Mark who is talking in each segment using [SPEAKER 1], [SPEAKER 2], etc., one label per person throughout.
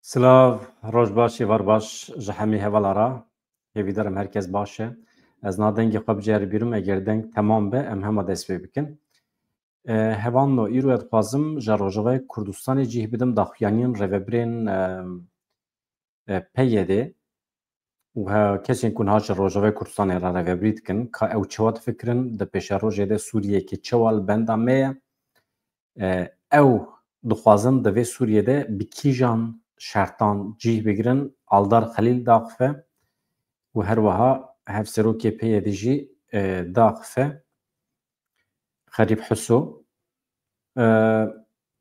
[SPEAKER 1] Silav, roj baş, var baş, ji hemî hevalara. Hêvî derim herkes baş e. Ez nadengê xwe biceribîrim, eger deng temam be, em hema dest pê bikin. Hevan îro dixwazim ji Rojavayê Kurdistanê cih bidim daxuyaniyên rêveberên PYD û kesên ku niha ji Rojavayê Kurdistanê re rêveberî dikin ka ew çawa difikirin di pêşerojê de Sûriyeyê çawa li benda me ye. Ew dixwazin di vê Sûriyê de bi kîjan şertan cih bigirin Aldar Xelîl daxife û her wiha hevserokê PYD jî daxife Xerîb Huso.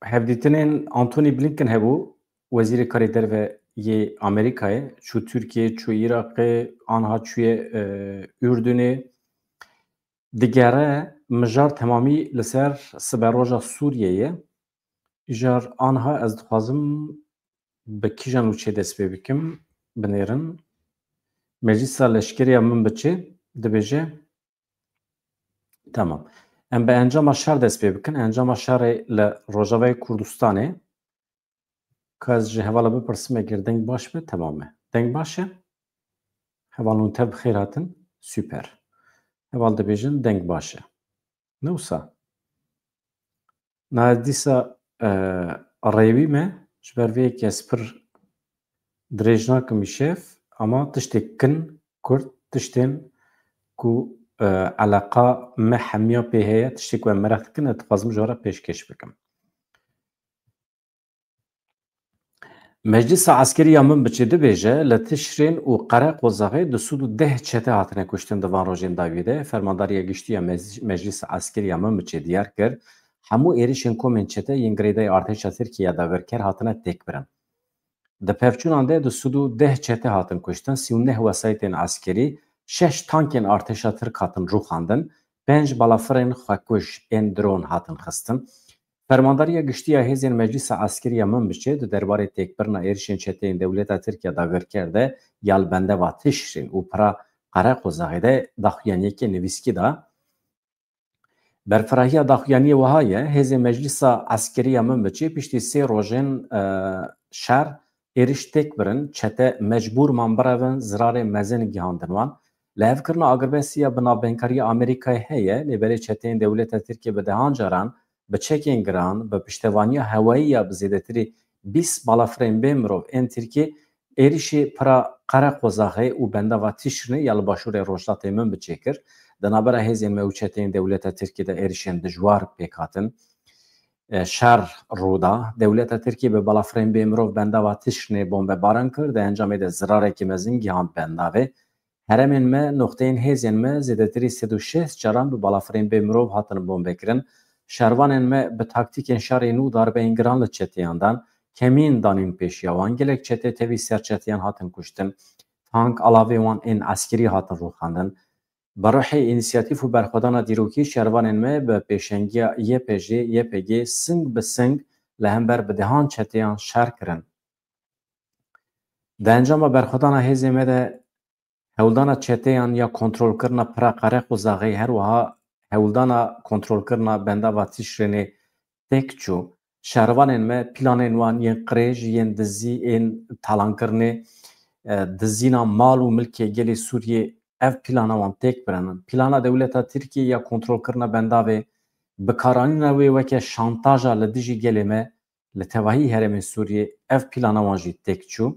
[SPEAKER 1] Hevdîtinên Antony Blinken hebû, Wezîrê Karê Derve yê Amerîkayê, çû Tirkiye, çû Iraqê, aniha çûye Ürdünê. Digere mijar temamî li ser siberoja Sûriyeyê. Îjar aniha ez dixwazim bi kîjan û çê dest pê bikim binêrin. Meclîsa Leşkeriya min bi çê dibêje? Tamam. Em bi encama şer dest pê bikin. Encama şerê li Rojavayê Kurdistanê. Ka ez ji hevala bipirsim eger deng baş be, temam e. Deng baş e? Hevalûn te bi xêr hatin? Süper. Heval dibêjin deng baş e. Ne wisa? Na dîsa rêwî me ji ber vê yekê ez pir dirêj nakim îşev, ama tiştê kin Kurd, tiştên ku eleqa me hemiya pê heye, tiştê ku em merex dikin, ez dixwazim ji we re pêşkêş bikim. Meclîsa Eskeriya min bi çê dibêje li Tişrên û Qereqozaxê di sûd û 10 çete hatine kuştin di van rojên dawî de. Fermandariya Giştî Meclîsa Eskeriya min bi çê diyar kir, hemû êrişên komên çete yên girêdayê artêşa Tirkiye de werker hatine têkbirin. Di pevçûnan de di sûd û 10 çete hatin kuştin, 39 wesayetên askerî, 6 tankên artêşa Tirk hatin rûxandin, 5 balafirên xwekuş ên dron hatin xistin. Fermandariya Giştî ya Hêzên Meclîsa Eskeriya min bi çê di derbarê têkbirina êrişên çeteyên dewleta Tirkiye da werker de ya li bendeva Tişrên û pira Qereqozaxê de daxuyaniyekê nivîskî da. Berfirahiya daxuyaniyê wiha ye, Hêzên Meclîsa Eskeriya min bi çê piştî sê rojên şer êriş têkbirin, çete mecbûr man birevin zirarê mezin gihandin wan. Li hevkirina agirbesiya bi navbendkariya Amerîkayê heye, lêberê çeteyên dewleta Tirkiye bi dehan caran bi çekên giran, bi piştevaniya hewayî ya bi zêdetirî 20 balafirên bê mirov ên Tirkî êrişê pira Qereqozaxê û bendeva Tişrînê ya li başûrê rojdatê min bi çê kir. Di navbera hêzên me û çeteyên dewleta Tirkiye de êrişên dijwar pêk hatin. Şer rûda, dewleta Tirkiye bi balafirên bê mirov bendeva Tişrînê bombebaran kir, di encamê de zirarekî mezin gihand bendavê. Heremên me, noxteyên hêzên me zêdetirî 106 caran bi balafirên bê mirov hatin bombekirin. Şervanên me bi taktîkên şerê nû darbeyên giran li çeteyan dan, kemîn danîn pêşiya wan, gelek çete tevî ser çeteyan hatin kuştin, tank alavê wan ên eskerî hatin rûxandin. Bi rihê înîsyatîv û berxwedana dîrokî, şervanên me bi pêşengiya YPJ, YPG sing bi sing li hember bi dehan çeteyan şer kirin. Di encama berxwedana hêzê me de hewldana çeteyan ya kontrolkirina pira Qereqozaxê her wiha hewldana kontrolkirina bendava Tişrînê têk çû. Şervanên me planên wan yên qirêj, yên dizî, yên talankirinê, dizîna mal û milkê gelê Sûriyê, ev plana wan têk birinin. Plana dewleta Tirkiye ya kontrolkirina bendavê, bikaranîna wê weke şantaja li dijî gelê me li tevahî herêmên Sûriyê, ev plana wan jî têk çû.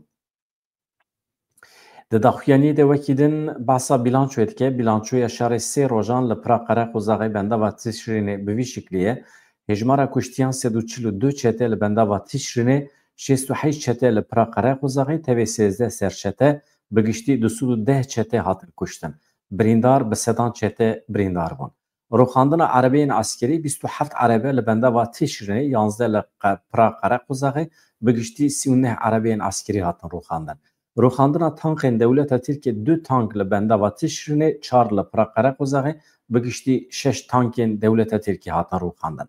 [SPEAKER 1] Di daxuyaniyê de wekî din behsa bîlançoyê dike. Bîlançoya şerê sê rojan li pira Qereqozaxê bendava Tişrînê bi vî şiklî ye. Hejmara kuştiyan 142 çete li bendava Tişrînê, 68 çete li pira Qereqozaxê, tevê 13 serçete bi giştî di sûd û 10 çete hatin kuştin. Birîndar bi sedan çete birîndar bûn. Rûxandina erebeyên askerî 27 erebe li bendava Tişrînê, 11 li pira Qereqozaxê, bi giştî 39 erebeyên askerî hatin rûxandin. Rûxandina tankên dewleta Tirkiye 2 tank li bendava Tişrînê, 4 li pira Qereqozaxê, bi giştî 6 tankên dewleta Tirkiye hatin rûxandin.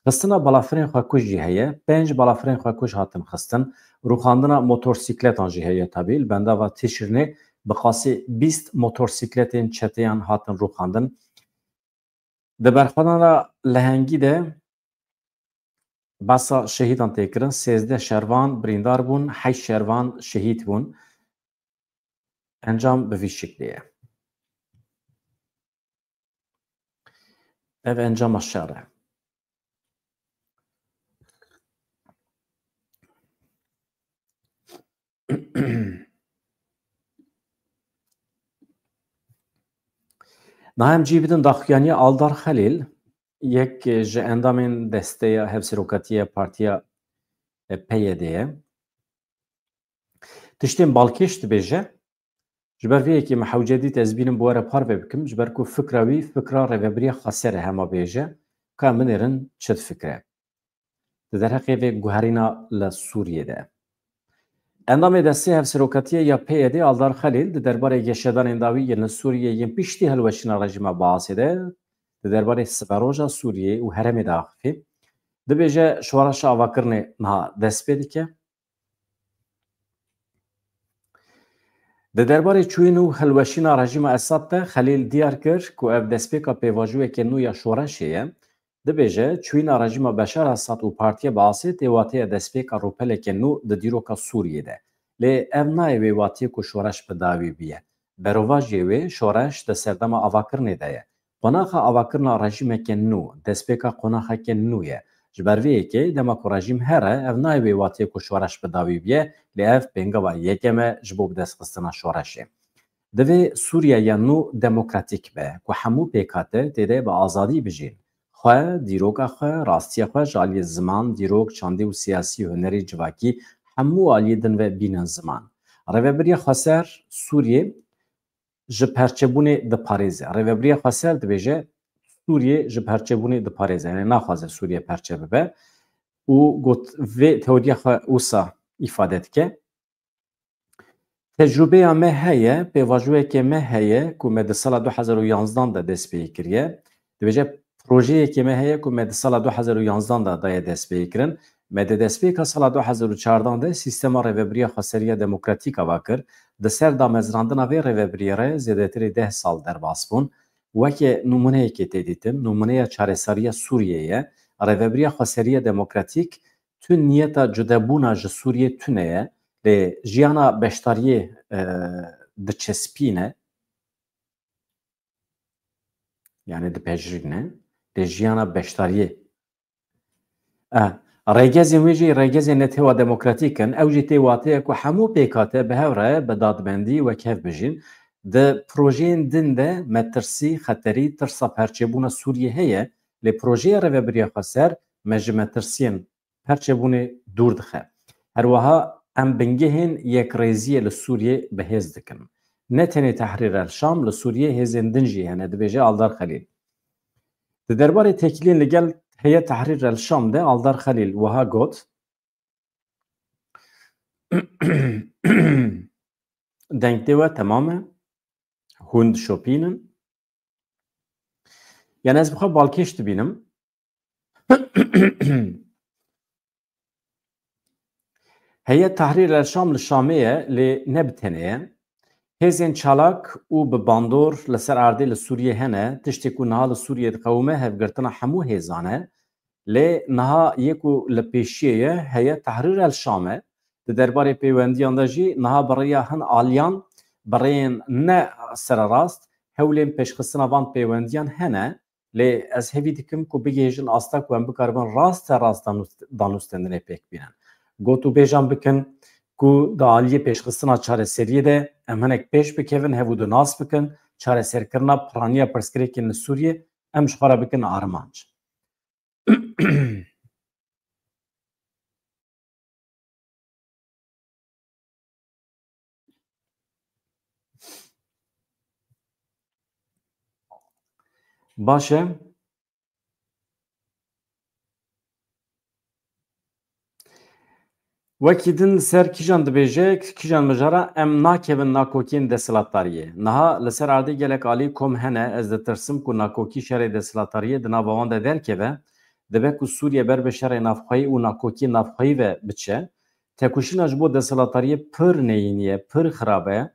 [SPEAKER 1] Xistina balafirên xwekuş jî heye, 5 balafirên xwekuş hatin xistin. Rûxandina motorsîkletan jî heye tabî, li bendava Tişrînê bi qasî 20 motorsîkletên çeteyan hatin rûxandin. Di berxwedana lehengî de باسا شهیدان تکرن 13 شهروان بریندار بون 8 شهروان شهید بون انجام به وی شکلیه ev encama şerre نایم جی بدن داخوانی آلدار خلیل یک ج اندامین دسته هفسروکاتی پارتیا پیدیه تشتین بالکش دبیجه جبر وی که محوجدی تزبینم بواره پار بکم جبر کو فکروی فکر روبری خاصره هما بیجه که منرن چت فکره در حقیقت گوهرینا لسوریه ده اندام دسته هفسروکاتی یا پیدی آلدار خلیل درباره گشتن انداوی یل سوریه یم پیشتی هلوشنا رژیم باسیده درباره سفروجا سوریه و هرم داخفی دبیجه شوارش آواکرنه نه دست بدی که درباره چوینو هلوشینا رژیم اساد خلیل دیار کرد که اف دسپیکا پیواجوی که نویا شورشیه دبیجه چوینا رژیم بشار اساد و پارتیا باسی تیواتی دسپیکا روپل که نو د دیروکا سوریه ده لی اف نای ویواتی که شورش بداوی بیه برواجی وی شورش د سردما آواکرنه ده قناخا آواکرنا رژیم که نو دسپیکا قناخا که نویه جبروی که دماکو رژیم هره اف نای ویواتی که شورش بداوی بیه لی اف بینگوا یکمه جبوب دست خستنا شورشه دوی سوریه یا نو دموکراتیک به که همو پیکاته تیده با آزادی بجین خواه دیروگا خواه راستی خواه جالی زمان دیروگ چاندی و سیاسی هنری جواکی همو آلیدن و بینن زمان روبری خسر سوریه جپرچبونه د پاریزه روبری خسر دبیجه سوریه جپرچبونه د پاریزه یعنی نخوازه سوریه پرچبه به و گوت و تئوری خواه اوسا ifade که تجربه ما هیه به واجوه که ما هیه که مد سال 2011 ده دست پی کریه دویجه پروژه که ما هیه که مد سال 2011 ده دست پی کرن مد دست پی که سال 2014 ده سیستم روبری خسریه دموکراتیک واکر ده سر دامزراندن و روبری ره زیادتری 10 سال در باسپون و که نمونه که تدیتم نمونه چارساری سوریه روبری خسریه دموکراتیک تو نیتا جدابونا ج سوریه تونه لی جیانا بشتاریه دچسپینه یعنی دپجرینه لی جیانا بشتاریه ریگزی ویجی ریگزی نتیوا دموکراتیکن او جی تیواته که همو پیکاته به هوره به دادبندی و کف بجین ده پروژین دنده مترسی خطری ترسا پرچبون سوریه هیه لی پروژه روبری خسر مجمترسین پرچبون دور دخه هر وها ام بنگهن یک ریزی لسوریه بهز دکن نه تنی تحریر الشام لسوریه هزین دنجی هنه دبیجه آلدار خلیل درباره تکلین لگل هي تحرير الشام ده آلدار خلیل وها گوت دنگته و تمامه هند شوپینن یعنی از بخواه بالکشت بینم هي تحرير الشام للشامية لنبتنية هزين چالاك و بباندور لسر عردي لسوريا هنا تشتكو نها لسوريا قومه هفقرتنا حمو هزانه لنها يكو لبيشيه هي تحرير الشام درباري بيوانديان داجي نها بريا هن آليان برين نا سر راست هولين پیشخستنا وان بيوانديان هنا لی از هفی دکم که بگیجن آستا که هم بکاربن راست دانوستندنه پیک بینن گوتو بیجان بکن که دا آلیه پیشخستنا چاره سریه ده امهنک پیش بکیون هفو دو ناس بکن چاره سر کرنا پرانیا پرسکری که نسوریه ام شخارا بکن آرمانج باشه وکی دن سر کیجان دبیجه کیجان مجارا ام ناکیون ناکوکین دسلاتاریه نها لسر عادی گلک آلی کم هنه از دترسم که ناکوکی شر دسلاتاریه دنا باوان ده درکه و دبه که سوریه بر بشر نافخایی و ناکوکی نافخایی و بچه تکوشین اجبو دسلاتاریه پر نینیه پر خرابه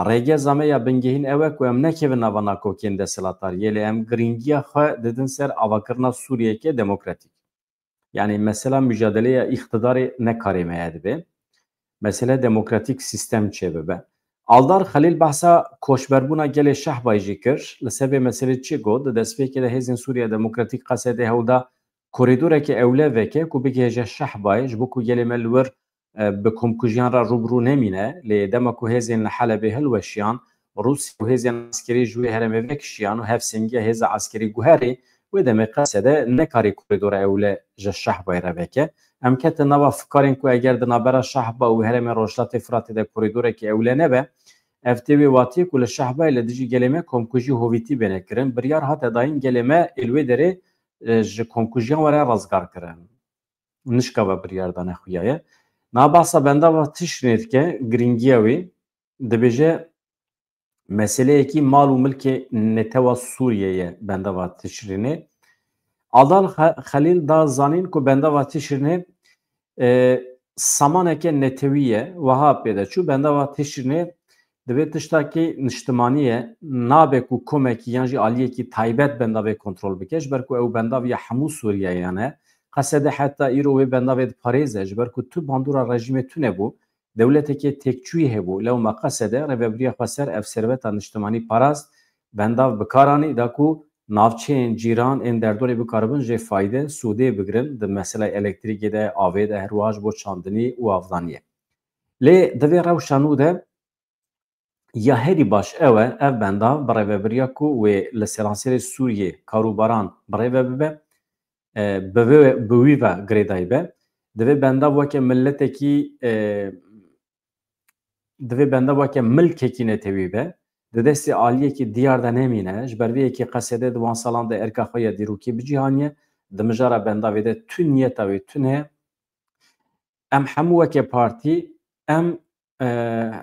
[SPEAKER 1] ریگه زمه یا بنگهین اوه که ام نکیون ناوا ناکوکین دسلاتاریه لی ام گرینگیا خواه ددن سر آواکرنا سوریه که دموکراتیک Yani mesela mücadeleye iktidarı ne karimeye dibe. Mesela demokratik sistem çebebe. Aldar Halil bahsa koşberbuna gele şahbay jikir. Lisebe mesele çi god. Despeki de hezin Suriye demokratik kasede hevda koridore ki evle veke ku bigêje şahbay jbu ku gele melwer bi komkujiyan ra rubru nemine li dema ku hezin li Helebê hilweşiyan Rusya ku hezin askeri jwê hereme vekşiyan û hevsengî hêza askeri guherî wê demê qesede nekarî koridora evle ji şahbay re veke. Em ketin nava fikarên ku eger di navbera Şahba û herêmê Rojhilatê Firatê de koridorekî ewle nebe, ev tê wê watiyê ku li Şahbayê li dijî gelê me komkujî hovîtî bêne kirin, biryar hate dayîn gelê me ê li wê derê ji komkujiyan were razgar kirin. Nişka ve biryar dane xuya ye. Nabasa bendava tişrê dike giringiya wê dibêje meseleyekî mal û milkê Netewa Sûriyeyê bendava tişrînê. Aldar Halil da zanîn ku bendava tişrînê samaneke neteviye wiha pêde çû bendava tişrînê divê tiştakî niştimaniye nabe ku komekî yan jî aliyekî taybet bendavê kontrol bike ji ber ku ew bendaviya hemû Sûriyeyê ne qesede heta îro wê bendavê diparêze ji ber ku tu bandora rejimê tune bû dewletekî têkçûyî hebû lew me qesede rêveberiya xwe ser ev serveta niştimanî parast bendav bikaranî da ku navçeyên cîran ên derdorê bikaribin jê fayde sûdê bigirin di meselaya elektrîkê de avê de her wiha ji bo çandinî û avdaniyê. Lê divê rewşa nû de ya herî baş ew e ev bendav bi rêveberiya ku wê li seranserê Sûriyê karûbaran birêve bibe bi wî ve girêdayî be divê bendav weke milletekî divê bendav weke milkekî netewî be di destê aliyekî diyar de nemîne ji ber vê yekê qesede di wan salan de erka xwe ya dîrokî bicîhaniye di mijara bendavê de tû niyeta wê tune ye em hemû weke partî em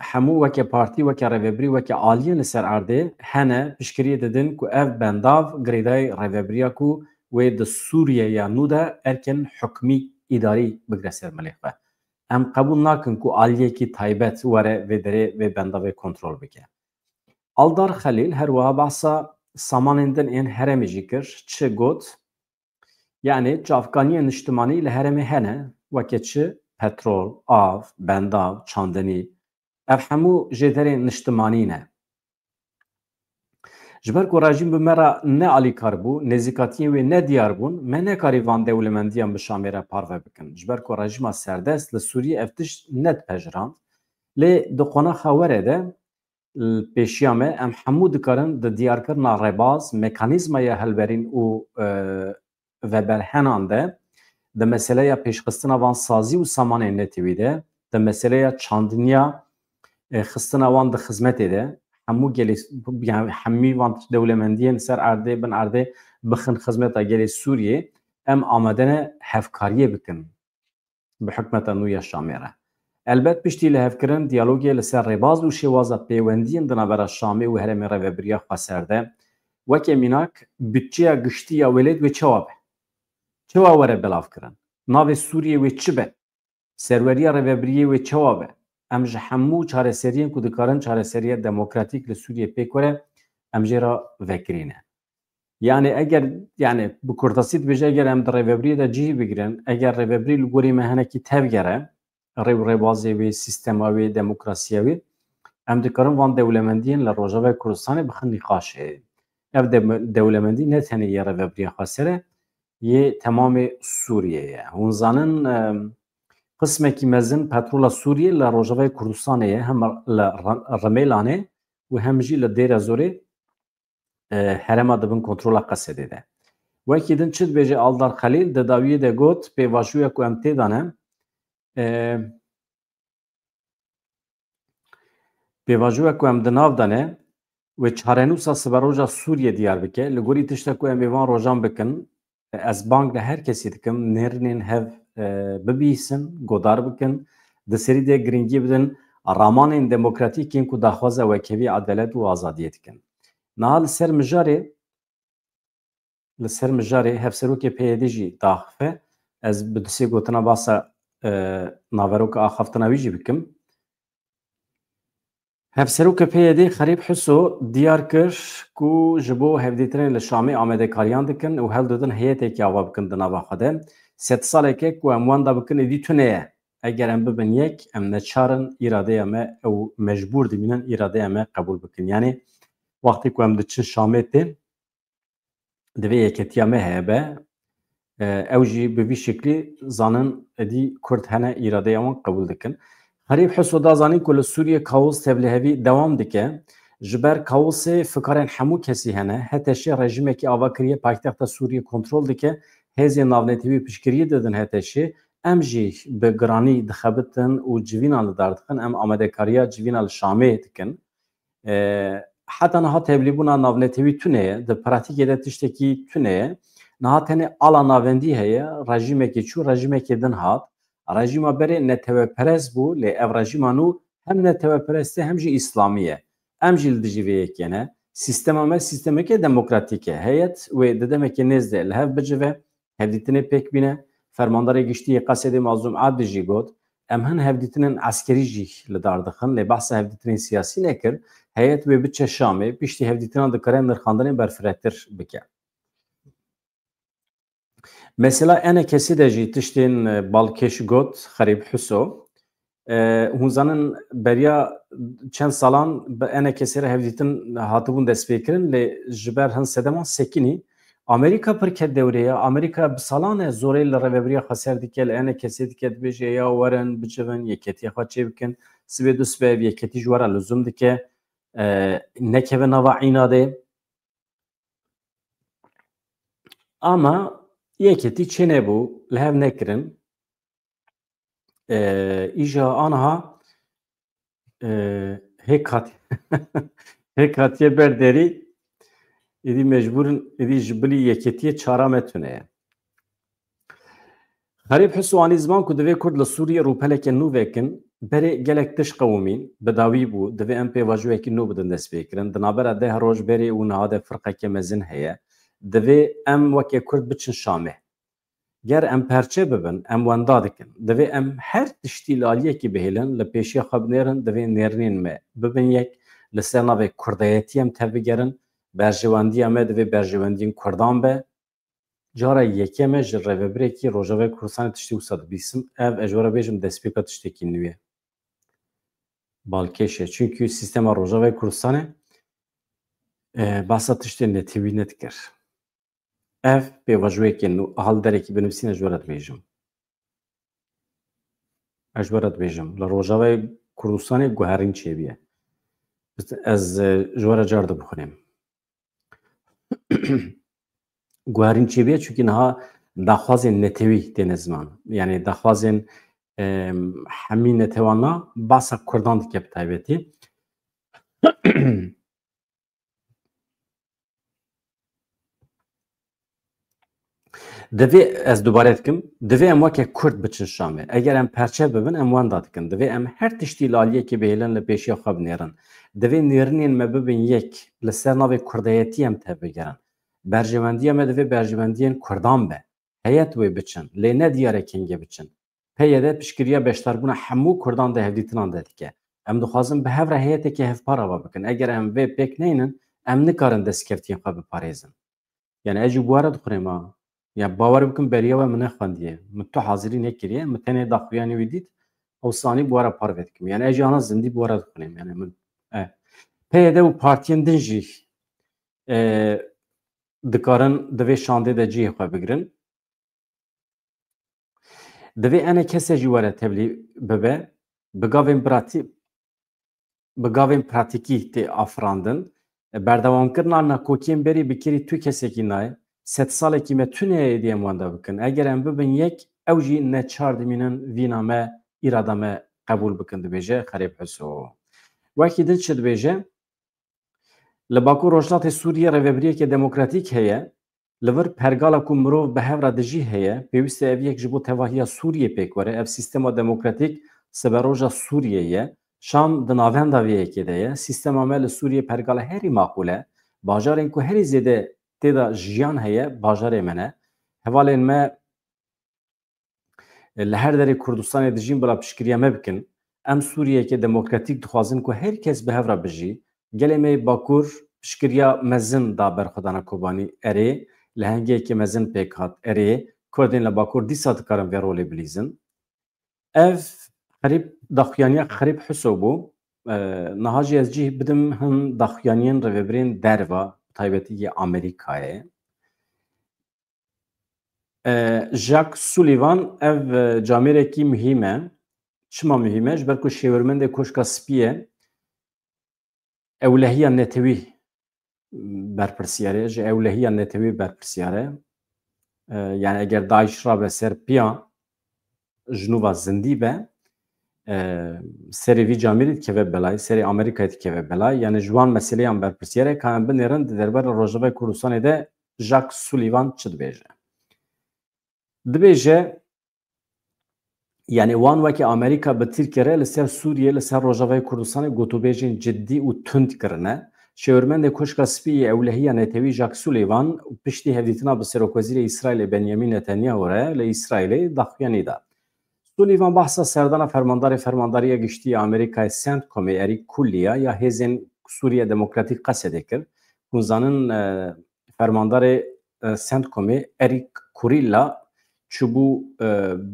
[SPEAKER 1] hemû weke partî weke rêveberî weke aliyên li ser erdê hene piştgiriyê didin ku ev bendav girêdayê rêveberiya ku wê di Sûriye ya nû de erkên hukmî îdarî bigire ser milê xwe. Em qebûl nakin ku aliyekî taybet were vê derê vê bendavê kontrol bike. Aldar Halil her wiha behsa samanên din ên herêmê jî kir çi got yani çavkaniyên niştimanî li herêmê hene weke çi petrol, av, bendav, çandinî ev hemû jê derên niştimanî ne. Ji ber ku rejîm bi me re ne alîkar bû, nêzîkatiyên wê ne diyar bûn, me nekarî van dewlemendiyan bi Şamê re parve bikin. Ji ber ku rejîma serdest li Sûriyê ev tişt net pejirand. Lê di qonaxa were de pêşiya me em hemû dikarin di diyarkirina rebaz, mekanîzmaya helberîn û veberhenan de di meseleya pêşxistina van sazî û samanên netewî de di meseleya çandiniya xistina wan di xizmetê de hemû gelê yani hemî van dewlemendiyên ser erdê bin erdê bixin xizmeta gelê Sûriyê em amade ne hevkariyê bikin bi hikmeta nû ya Şamê re. Elbet piştî li hevkirin diyalogê li ser rêbaz û şêwaza pêwendiyên di navbera Şamê û herêmê rêveberiya xwe ser de weke mînak bütçeya giştî ya welêt wê çawa be? Çawa were belav kirin? Navê Sûriyê wê çi be? Serweriya rêveberiyê wê çawa be? Em ji hemû çareseriyên ku dikarin çareseriya demokratîk li Sûriyê pêk were em jê ra vekirîne. Yani eger yani bi kurtasî dibêje eger em di rêveberiyê de cihî bigirin eger rêveberî li gorî me hinekî tev gere rêw rêbazê wê sîstema wê demokrasiya wê em dikarin van dewlemendiyên li Rojavayê Kurdistanê bixin nîqaşê. Ev dewlemendî ne tenê ya rêveberiya xwe ser e yê temamê Sûriyê ye. Hûn zanin qismekî mezin petrola Sûriyê li Rojavayê Kurdistanê ye hem li Remêlanê û hem jî li Dêra Zorê herêma dibin kontrola Qesedê de. Wekî din çi dibêje Aldar Halil di dawiyê de got pêvajoya ku em tê dane pêvajoya ku em di nav dane wê çarenûsa siberoja Sûriye diyar bike li gorî tiştek ku em ê van rojan bikin ez bang li her kesî dikim nêrînên hev bibîsin godar bikin di serî de giringî bidin ramanên demokratîkên ku daxwaza wekevî adelet û azadiyê dikin. Niha li ser mijarê hevserokê PYD jî daxife ez bi disê gotina basa naveroka axaftina wî jî bikim. Hevseroka PYD Xerîb Hiso diyar kir ku ji bo hevdîtinê li Şamê amedekariyan dikin û hewl didin heyeteke ava bikin di nava xwe de. Set saleke ku em wan da bikin êdî tuneye. Eger em bibin yek em neçarin îradeya me ew mecbûr dimînin îradeya me qebûl bikin. Yani wextê ku em diçin Şamê tê divê yeketiya me heye be ew jî bi vî şeklî zanin êdî Kurd hene îradeya wan qebûl dikin. Herî Heso da zanîn ku li Sûriye kaos tevlihevî dewam dike ji ber kaosê fikarên hemû kesî hene HTŞ rejimekî ava kiriye paytexta Sûriye kontrol dike hêzên navnetîvî piştgiriyê didin HTŞ em jî bi giranî dixebitin û civînan li dar dixin em amedekariya civîna li Şamê dikin. Heta niha tevlîbûna navnetîvî tune ye di pratikê de tiştekî tune ye niha tenê ala navendî heye rejimekî çû rejimekî din hat rejima berê netewperest bû lê ev rejima nû hem netewperest e hem jî îslamî ye em jî li dijî vê yekê ne sîstema me sîstemeke demokratîk e heyet wê di demekê nêz de li hev bicive hevdîtinê pêk bîne fermandarê giştî Qesedê Mazlûm Abdî jî got em hin hevdîtinên eskerî jî li dar dixin lê behsa hevdîtinên siyasî nekir heyet wê biçe Şamê piştî hevdîtinan dikare nirxandinên berfirehtir bike. Mesela ene kesî de jî tiştên balkêş got Xerîb Heso hûn zanin beriya çend salan ene kesî re hevdîtin hatibûn destpêkirin lê ji ber hin sedeman sekînî Amerîka pir ket dewreye Amerîka bi salan e zorê li rêveberiya Xweser dike li ene kesê dike dibêje ya werin bicivin yeketiya xwe çê bikin sibê du sibê ev yeketî ji we re lizûm dike nekeve nava înadê ama yeketî çê nebû li hev nekirin îja aniha hêk hatiye ber derî êdî mecbûrin êdî ji bilî yeketiyê çara me tune ye. Xerîb Heso anî ziman ku divê Kurd li Sûriye rûpeleke nû vekin berê gelek tişt qewimîn bi dawî bû divê em pêvajiyekî nû bidin destpêkirin di navbera deh roj berê û niha de firqeke mezin heye divê em wekê Kurd biçin Şamê ger em perçe bibin em wenda dikin divê em her tiştî li aliyekî bihêlin li pêşiya xwe binêrin divê nêrînên me bibin yek li ser navê kurdayetî em tevbigerin berjewendiya me divê berjewendiyên Kurdan be cara yekê me ji rêvebirekî Rojavayê Kurdistanê tiştî wisa dibîsim ev ez ji we re bêjim destpêka tiştekî nû ye balkêş e çünkü sîstema Rojavayê Kurdistanê behsa tiştên netîvî nedikir ev pêvajiyekê nû hal derekî binivîsîne ji we re dibêjim ez ji we re dibêjim li Rojavayê Kurdistanê guherîn çêbûye ez ji we re car dibixwînim guherîn çêbûye çünkü niha daxwazên netewî têne ziman yani daxwazên hemî netewana behsa Kurdan dike bi taybetî divê ez dubare dikim divê em weke Kurd biçin Şamê eger em perçe bibin em wenda dikin divê em her tiştî li aliyekê bihêlin li pêşiya xwe binêrin divê nêrînên me bibin yek li ser navê kurdayetî em tevbigerin berjewendiya me divê berjewendiyên Kurdan be heyet wê biçin lê ne diyarêkengê biçin peyê de piştgiriya beşdarbûna hemû Kurdan de hevdîtinan de dike em dixwazin bi hev re heyetekê hevpar ava bikin eger em vê pêk neynin em nikarin destkeftiyên xwe biparêzin yani ez jî bu were dixwînim ya bawer bikim beriya we min nexwendiye min tu hazirî nekiriye min tenê daxuyanî wî dît ew sanî bu were parve dikim yani ez jî ana zindî bu were dixwînim yani min peyê de û partiyên din jî dikarin divê şandê de cihê xwe bigirin divê ene kesê jî were tevlî bibe bi gavên pratîkî tê afirandin berdewamkirina nakokiyên berî bikirî tu kesekî nayê sed salekî me tuneyê êdî em wenda bikin eger em bibin yek ew jî neçar dimînin vîna me îrada me qebûl bikin dibêje Xerîb Heso wekî din çi dibêje li Bakur Rojhilatê Sûriye rêveberiyekê demokratîk heye li vir pergala ku mirov bi hev re dijî heye pêwîst e ev yek ji bo tevahiya Sûriyê pêk were ev sîstema demokratîk siberoja Sûriyê ye Şam di navenda vê yekê de ye sîstema me li Sûriyê pergala herî maqûl e bajarên ku herî zêde têda jiyan heye bajarê me ne hevalên me li her derê Kurdistanê dijîn bila piştgiriya me bikin em Sûriyekê demokratîk dixwazin ku her kes bi hev re bijî gelê me Bakur piştgiriya mezin da berxwedana Kobanî erê li hengiyekê mezin pêk hat erê Kurdên li Bakur dîsa dikarin vê rolê bilîzin. Ev xerîb daxuyaniya xerîb hiso bû. Niha jî ez cih bidim hin daxuyaniyên rêvebirên derva taybetî Amerîkayê. Jack Sullivan ev camêrekî muhîm e. Çima muhîm e? Ji ber ku şêwirmendê Koşka Spîyê ewlehiya netewî berpirsiyar e, ji ewlehiya netewî berpirsiyar e. Yani eger Daeş rabe ser piya ji nûva zindî be, serê vî camêrê dikeve belayê, serê Amerîkayê dikeve belayê. Yani ji wan meseleyan berpirsiyar e, ka em binêrin di derbera Rojavayê Kurdistanê de Jack Sullivan çi dibêje? Dibêje yani wan wekî Amerîka bi Tirkiye re li ser Sûriye, li ser Rojavayê Kurdistanê gotûbêjên ciddî û tund kirine. Şêwirmendê Koşka Spîyê ewlehiya netewî Jack Sullivan piştî hevdîtina bi Serokwezîrê İsraîlê Benyamin Netanyahu re li İsraîlê daxuyanî da. Sullivan bahsa serdana fermandariya giştî Amerîkayê CENTCOMê erî kulliya ya hêzên Sûriye Demokratîk qesedê kir. Hûnzanin fermandarê CENTCOMê Erik Kurilla çûbû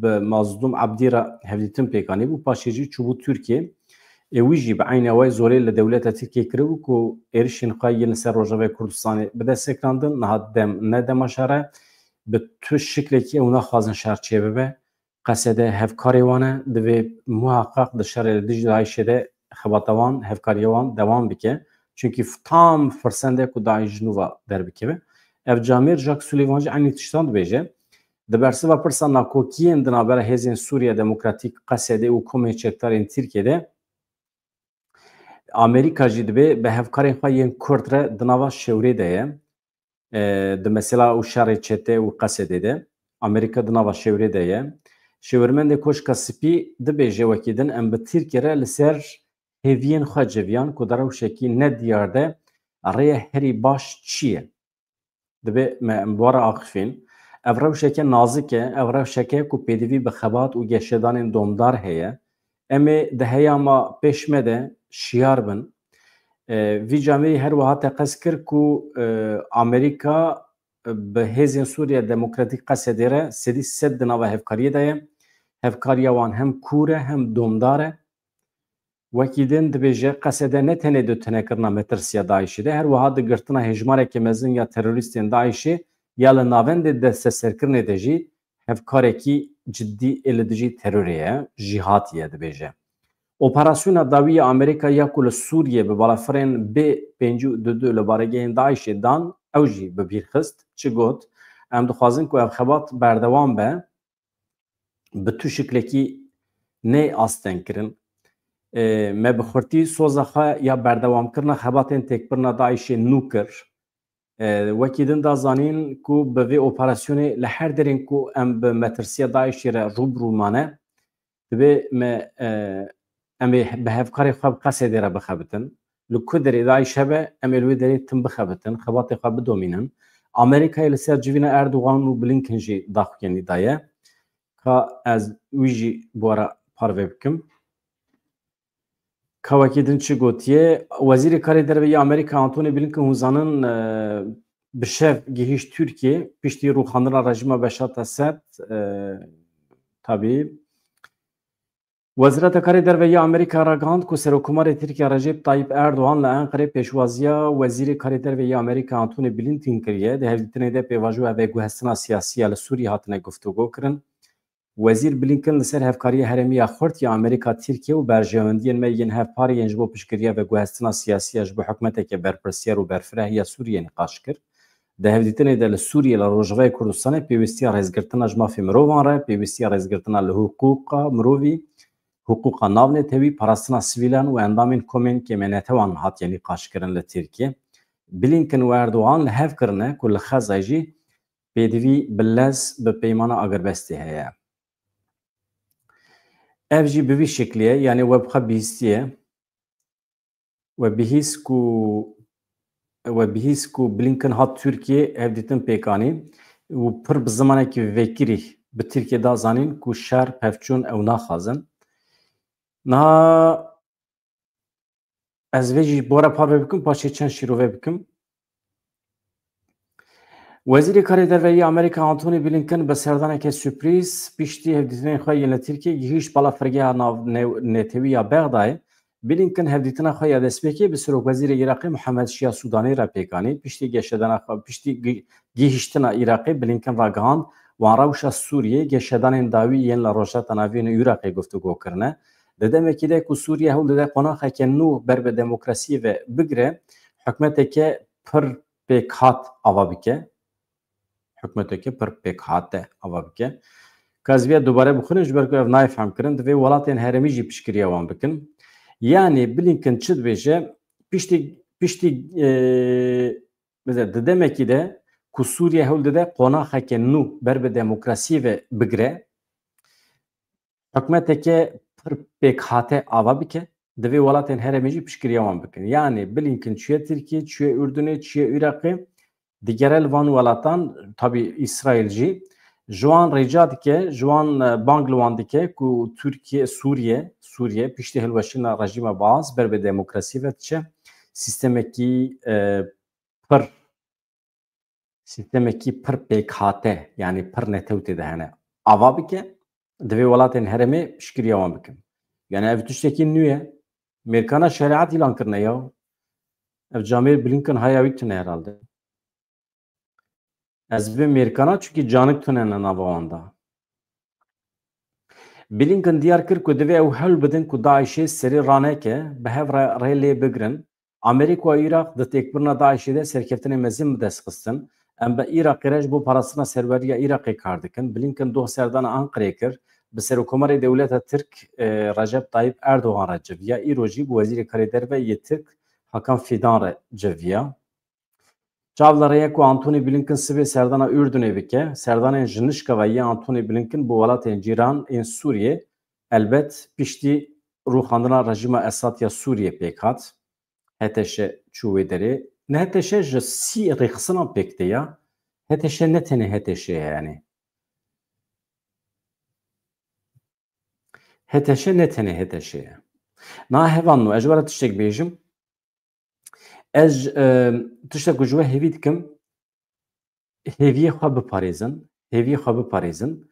[SPEAKER 1] bi Mazlûm Abdî re hevdîtin pêkanî bû, paşê jî çûbû Tirkiye. Wî jî bi eyna wê zorê li dewleta Tirkiye kiribû ku êrişên xwe yên li ser Rojavayê Kurdistanê bidestsekrandin. Niha ne dema şer e, bi tu şiklekî ew naxwazin şer çê bibe. Qesede hevkarê wan e, divê muheqeq di şerê li dijî Daişê de xebata wan, hevkariya wan dewam bike. Çünkü tam firsendê ku Daîş ji nû ve derbikeve. Ev camêr Jack Sullivan jî eynî tiştan dibêje. Di bersiva pirsa nakokiyên di navbera hêzên Sûriye Demokratîk Qesedê û komên çekdarên Tirkiyeyê Amerîka jî dibe bi hevkarên xwe yên Kurd re di nava şewrê de ye. Di mesela û şerê çetê û Qesedê de Amerîka di nava şewrê de ye. Şêwirmendê Koşka Spî dibêje wekî din em bi Tirkiye re li ser hêviyên xwe civiyan ku di rewşekî nediyar de rêya herî baş çi ye? Dibe me em wara axivîn. Ev rewşeke nazik e, ev rewşeke ku pêdivî bi xebat û geşedanên domdar heye. Em ê di heyama pêşme de şiyar bin. Vî camêrî her wiha te qez kir ku Amerîka bi hêzên Sûriye Demokratîk Qesedê re sedî sed di nava hevkariyê de ye. Hevkariya wan hem kûr e hem domdar e. Wekî din dibêje Qesedê ne tenê di tunekirina metirsiya Daişê de her wiha di girtina hejmarekê mezin ya terorîstên Daişê ya li navendê desteserkirinê de jî hevkarekî ciddî ê li dijî terorê ye, jîhatî ye dibêje. Operasyona dawî ya Amerîka ya ku li Sûriye bi balafirên B52 li baregehên Daişê dan ew jî bi bîr xist. Çi got? Em dixwazin ku ev xebat berdewam be bi tu şiklekî nê astenkirin. Me bi xurtî soza xwe ya berdewamkirina xebatên têkbirina Daişê nû kir. Wekî din da zanîn ku bi vê operasyonê li her derên ku em bi metirsiya Daişê re rûbirû mane dibe me em ê bi hevkarê xwe bi Qesedê re bixebitin. Li ku derê Daîş hebe em ê li wê derê tim bixebitin, xebatê xwe bidomînin. Amerîkayê li ser civîna Erdogan û Blinken jî daxuyanî daye. Ka ez wî jî bi wara parve bikim. Ka wekî din çi gotiye? Wezîrê Karê Derve Amerîka Antony Blinken hûzanin bi şev gihîşt Tirkiye piştî rûxandina rejima Beşar Esed tabii. Wezîreta Karê Derve Amerîka ragihand ku Serokkomarê Tirkiye Recep Tayyip Erdogan li Enqerê pêşwaziya Wezîrê Karê Derve Amerîka Antony Blinken kiriye. Di hevdîtinê de pêvajo ev guhestina siyasî ya li Sûriyê hatine guftûgû kirin. Wezîr Blinken li ser hevkariya herêmiya Xurt ya Amerîka Tirkiye û berjewendiyên me yên hevpariyên ji bo piştgiriya veguhestina siyasî ji bo hikûmeteke berpirsiyar û berfireh ya Sûriyê nîqaş kir. Di hevdîtinê de li Sûriye li Rojavayê Kurdistanê pêwîstiya rêzgirtina ji mafê mirovan re, pêwîstiya rêzgirtina li hukûqa mirovî, hukûqa navnetewî, parastina sivîlan û endamên komên kêmenêtewan hatiye nîqaş kirin li Tirkiye. Blinken û Erdogan li hev kirine ku li Xezayê jî pêdivî bi lez bi peymana agirbestê heye. Ev jî bi vî şeklî ye, yani we bixwe bihîstiye. We bihîst ku Blinken hat Tirkiye hevdîtin pêkanî û pir bi zimanekî vekirî bi Tirkiye da zanîn ku şer pevçûn ew naxwazin. Niha ez vê jî bi were parve bikim paşê çend şîrove bikim. Wezîrê Karê Derveyî Amerîka Antony Blinken bi serdaneke sürprîz piştî hevdîtinên xwe yên li Tirkiye gihîşt bala firgeha navnetewî ya Bexdayê. Blinken hevdîtina xwe ya destpêkê bi Serokwezîrê Iraqê Mihemed Şiya Sûdanî re pêkanî. Piştî geşedana piştî gihîştina Iraqê Blinken ragihand wan rewşa Sûriyê geşedanên dawî yên li rojhata navîn Iraqê guftûgû kirine. Di demekî de ku Sûriye hewl dide qonaxeke nû ber bi demokrasiyê ve bigire, hikûmeteke pir pêkhat ava bike. Hikûmeteke pir pêkhat ava bike. Kazviya dubare bixwînin ji ber ku ev nayfhem kirin, divê welatên herêmî jî piştgiriya wan bikin. Yani Blinken çi dibêje piştî di demekî de ku Sûriye hewl dide qonaxeke nû ber bi demokrasiyê ve bigire, hikûmeteke pir pêkhate ava bike, divê welatên herêmî jî piştgiriya wan bikin. Yani Blinken çûye Tirkiye, çûye Ürdünê, çûye Iraqê, digere li van welatan tabii İsrail jî ji wan rêca dike, ji wan bang li wan dike ku Tirkiye, Sûriye piştî hilweşîna rejîma Baas ber bi demokrasî ve diçe sistemekî pir pêkhate yani pir netewtê de hene ava bike, divê welatên herêmê piştgiriya wan bikin. Yani ev tiştekî nû ye. Mêrkana şeriat îlan kirine ya. Ev camê Blinken haya wî tune herhalde. Ez bi Mêrkana çünkü canik tune ne nava wan da. Blinken diyar kir ku divê ew hewl bidin ku Daişê serî raneke bi hev rê lê bigirin. Amerîka û Iraq di têkbirina Daişê de serkeftinên mezin bi dest xistin. Em bi Iraqê re ji bo parastina serweriya Iraqê kar dikin. Blinken doh serdana Anqereyê kir. Bi Serokkomarê Dewleta Tirk Recep Tayyip Erdogan re civiya. Îro jî bi Wezîrê Karê Derveyê Tirk Hakan Fidan re civiya. Çavlaraya ku Antony Blinken sivê serdana Ürdünê bike, serdanên ji nişkeva yê Antony Blinken bu welatên cîran ên Sûriye elbet piştî rûxandina rejîma Esad ya Sûriye pêk hat. Heteşe çû wê derê. Ne heteşe ji sî rêxistinan pêk tê ya. Heteşe ne tenê heteşe yani. Heteşe ne tenê heteşe. Na hevan nû ez ji were tiştek bêjim. Ez tiştek ku ji we hêvî dikim hêviyê xwe biparêzin.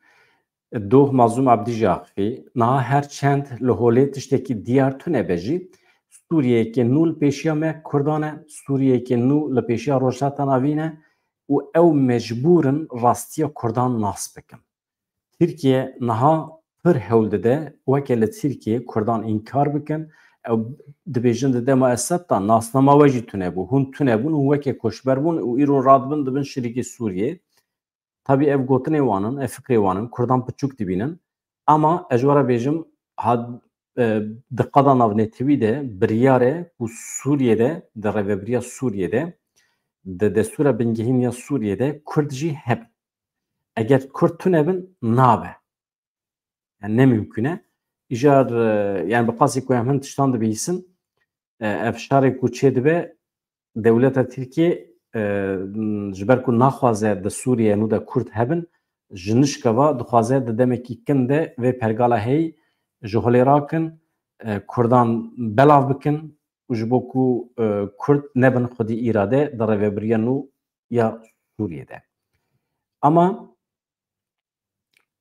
[SPEAKER 1] Doh Mazlûm Abdî jî axivî. Niha her çend li holê tiştekî diyar tune be jî Sûriyeyeke nû li pêşiya me Kurdan e, Sûriyeyeke nû li pêşiya rojhata navîn e û ew mecbûrin rastiya Kurdan nas bikin. Tirkiye niha pir hewl dide weke li Tirkiye Kurdan înkar bikin. Ew dibêjin di dema Esed da nasnama we jî tune bû. Hûn tune bûn û weke koçber bûn û îro radibin dibin şerîkê Sûriyê. Tabii ev gotinê wanin, ev fikrê wanin, Kurdan piçûk dibînin. Ama ez ji we re bêjim di qada navnetewî de biryare ku Sûriyede, di rêveberiya Sûriyede, di destûra bingehîniya Sûriyede Kurd jî hebin. Eger Kurd tune bin nabe. Yani ne mümkün e. İjar yani bi qasî ku em hin tiştan dibîsin ev şarê ku çê dibe Dewleta Tirkiye ji ber ku naxwaze di Sûriye nû de Kurd hebin ji nişkeva dixwaze di demekî kin de vê pergala hey ji holê rakin Kurdan belav bikin û ji bo ku Kurd nebin xwedî îrade di rêveberiya nû ya Sûriyede. Ama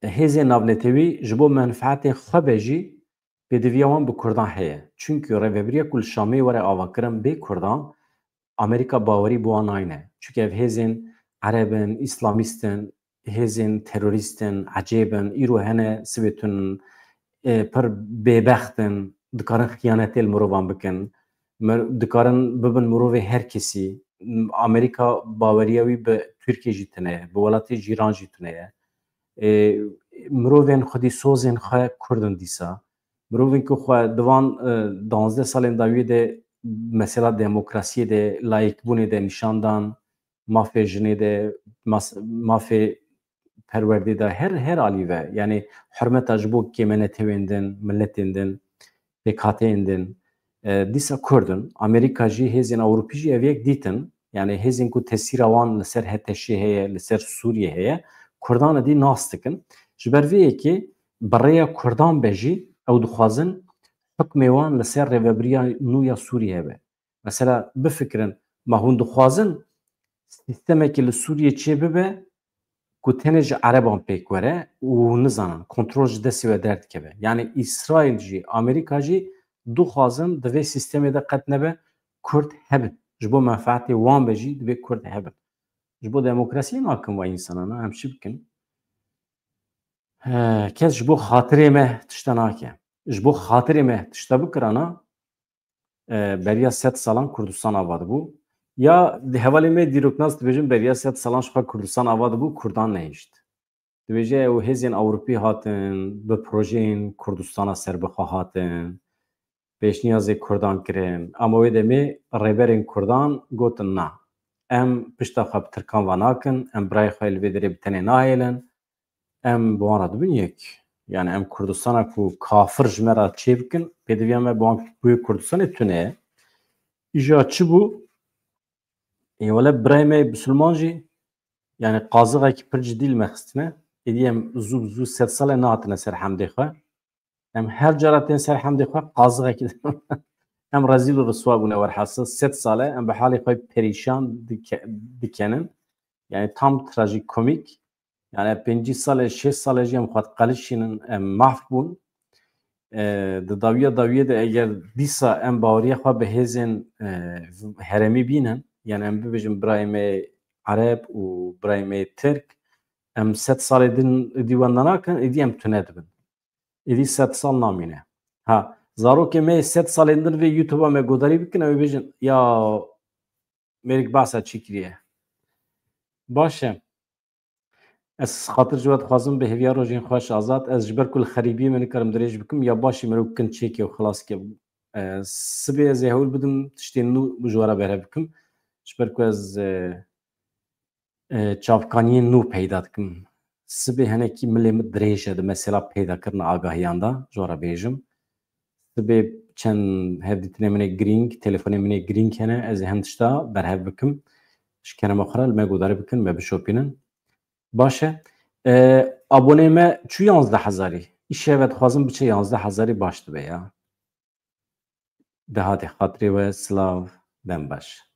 [SPEAKER 1] hêzên navnetewî ji bo menfaetê xwe be jî pêdiviya wan bi Kurdan heye. Çünkü rêveberiya ku li Şamê were avakirin bê Kurdan Amerika bawerî bi wan nayîne. Çünkü ev hêzên Erebin, İslamîstin, hêzên terorîstin, ecêbin, îro hene sivê tune pir bêbextin, dikarin xiyanetê li mirovan bikin, dikarin bibin mirovê her kesî. Amerika baweriya wî bi Tirkiye jî tune ye, bi welatê cîran jî tune ye. Mirovên xwedî sozên xwe Kurdin dîsa. Mirovên ku xwe di van 12 salên dawiyê de mesela demokrasiyê de, layıkbûnê de nîşan dan, mafê jinê de, mafê perwerdê de her alî ve yani hurmeta ji bo kêmenetewên din, milletên din, pêkhateyên din dîsa Kurdin. Amerîka jî hêzên Ewropî jî ev yek dîtin. Yani hêzên ku tesîra wan li ser Heteşê heye, li ser Sûriye heye, Kurdan dî nas dikin. Ji ber vê yekê bi rêya Kurdan be jî ew dixwazin hukmê wan li ser rêveberiya nû ya Sûriye be. Mesela bifikirin ma hûn dixwazin sistemekî li Sûriyê çê bibe ku tenê ji Ereban pêk were û nizanin kontrol ji destê we derdikeve. Yani İsraîl jî Amerîka jî dixwazin di vê sistemê de qet nebe Kurd hebin. Ji bo menfaetê wan ve jî divê Kurd hebin. Ji bo demokrasiyê nakin ve însanan em çi bikin? Kes ji bo xatirê me tişta nake. Ji bo xatirê me tişta bikirana beriya 100 salan Kurdistan ava dibû. Ya di hevalê me dîroknas dibêjin beriya 100 salan ji xwe Kurdistan ava dibû, Kurdan nehêşt. Dibêje ew hêzên Ewropî hatin, bi projeyên Kurdistana serbixwe hatin, pêşniyazê Kurdan kirin. Ama wê demê rêberên Kurdan gotin na. Em pişta xwe bi Tirkan ve nakin, em birayê xwe li vê derê bi tenê nahêlin. Em bi wan re dibin yek. Yani em Kurdistana ku kafir ji me re çê bikin, pêdiviya me bi wan bûyê Kurdistanê tune ye. İja çi bû? Wele birayê me Müslüman jî yani qazixekî pir cidî li me xistine. Êdî em zû bi zû 100 salê nehatine ser hemdê xwe. Em her cara tên ser hemdê xwe qazixekî em rezîl û riswa bûne werhasıl 100 sale em bi halê xwe perîşan dikenin. Yani tam trajikomîk. Yani 5 salê 6 salê jî em xwed qelişînin em mahv bûn. Di dawiya de eger dîsa em baweriya xwe bi hêzên heremî bînin, yani em bibêjin birayê me Ereb û birayê me Tirk, em 100 salê din êdî wan nakin, êdî em tune dibin. Êdî 100 sal namîne. Ha, zarokê me 100 salên din vê YouTube'a me gudarî bikin, ew ê bêjin ya mêrik behsa çi kiriye. Baş e. Ez xatir ji we dixwazim bi hêviya rojên xweş azad, ez ji ber ku li xerîbiyê me nikarim dirêj bikim ya başî mirov bikin çêkê û xilas ke. Sibê ez ê hewl bidim tiştên nû ji we re berhev bikim. Ji ber ku ez çavkaniyên nû peyda dikim. Sibê hinekî milê min dirêj e di mesela peydakirina agahiyan da, ji we re bêjim. Sibê çend hevdîtinê min ê girîng, telefonê min ê girîng hene, ez ê hin tişta berhev bikim. Ji kerema xwe re li me gudarî bikin, me bişopînin. Baş e. Abonê me çû 11,000. İşe ve dixwazim biçe 11,000 baş dibe ya. Dehate xatirê we silav dem baş.